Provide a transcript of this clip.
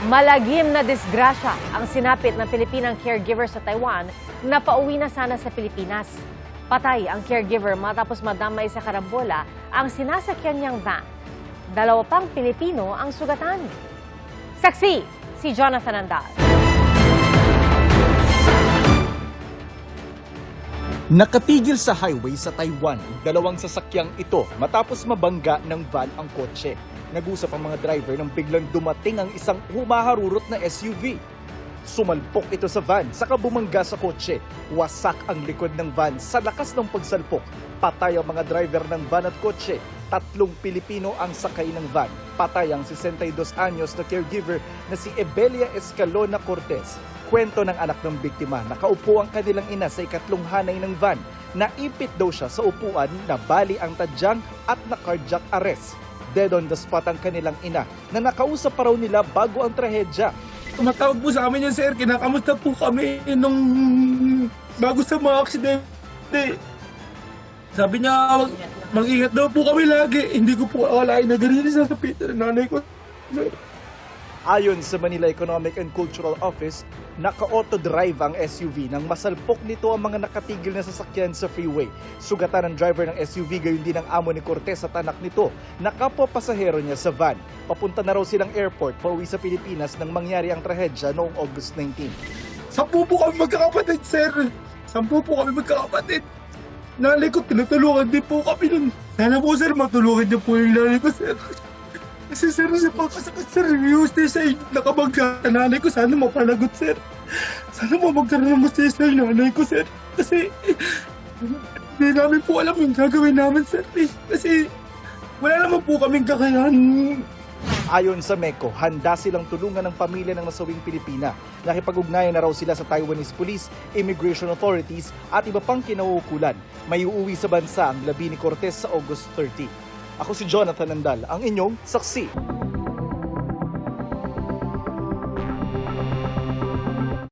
Malagim na disgrasya ang sinapit ng Pilipinang caregiver sa Taiwan na pauwi na sana sa Pilipinas. Patay ang caregiver matapos madamay sa karambola ang sinasakyan niyang van. 2 pang Pilipino ang sugatan. Saksi, si Jonathan Andal. Nakatigil sa highway sa Taiwan, 2 sasakyang ito matapos mabangga ng van ang kotse. Nag-usap ang mga driver nang biglang dumating ang isang humaharurot na SUV. Sumalpok ito sa van, saka bumangga sa kotse. Wasak ang likod ng van sa lakas ng pagsalpok. Patay ang mga driver ng van at kotse. 3 Pilipino ang sakay ng van. Patay ang 62 anyos na caregiver na si Ebelia Escalona Cortez. Kwento ng anak ng biktima, nakaupo ang kanilang ina sa ikatlong hanay ng van. Naipit daw siya sa upuan, nabali ang tadyang at na-cardiac arrest. Dead on the spot ang kanilang ina na nakausap pa raw nila bago ang trahedya. Tumatawag po sa amin yun, sir. Kinakamusta po kami nung bago sa mga aksidente. Sabi niya, mag-ingat daw po kami lagi. Hindi ko po akalain na ganyan sasapitan ng nanay ko. Ayon sa Manila Economic and Cultural Office, naka-auto drive ang SUV nang masalpok nito ang mga nakatigil na sasakyan sa freeway. Sugatan ng driver ng SUV, gayon din ang amo ni Cortez at anak nito na kapwa-pasahero niya sa van. Papunta na raw silang airport pauwi sa Pilipinas nang mangyari ang trahedya noong August 19. 10 po kami magkakapatid, sir. 10 po kami magkakapatid. Nanay ko, tinutulungan din po kami nun. Sana po, sir, matulungan niyo po yung nanay ko, sir. Kasi, sir, sa pagkasakit, sir, yung sa nakabangga sa nanay ko, sana mapanagot, sir. Sana magkaroon ng masaya sa nanay ko, sir. Kasi, hindi namin po alam yung gagawin namin, sir. Kasi, wala naman po kaming kakayahan. Ayon sa MECO, handa silang tulungan ng pamilya ng nasawing Pilipina. Nakipag-ugnayan na raw sila sa Taiwanese Police, Immigration Authorities at iba pang kinauukulan. May uuwi sa bansa ang labi ni Cortez sa August 30. Ako si Jonathan Andal, ang inyong saksi.